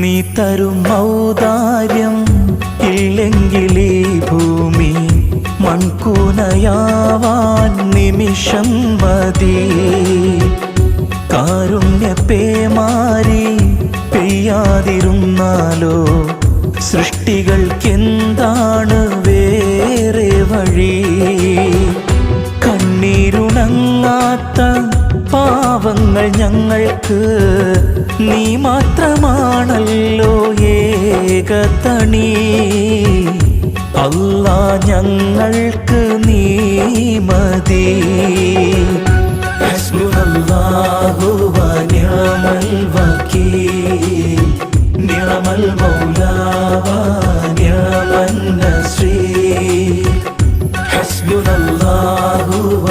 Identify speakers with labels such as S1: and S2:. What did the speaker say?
S1: നീ തരും ഔദാര്യം ഇല്ലെങ്കിൽ ഈ ഭൂമി മൺകൂനയാവാൻ നിമിഷം മതി. കാരുണ്യ പേമാരി പെയ്യാതിരുന്നാലോ സൃഷ്ടികൾക്കെന്താണ് വേറെ വഴി? കണ്ണീരുണങ്ങാത്ത പാവങ്ങൾ ഞങ്ങൾക്ക് നീ മാത്രമാണല്ലോ ഏകതണി. അല്ലാ ഞങ്ങൾക്ക് നീ മതി. ഹസ്ബുനല്ലാഹു വ നിഅമൽ വകീൽ, നിഅമൽ മൗലാ വ നിഅമൻ നസീർ. ഹസ്ബുനല്ലാഹു വ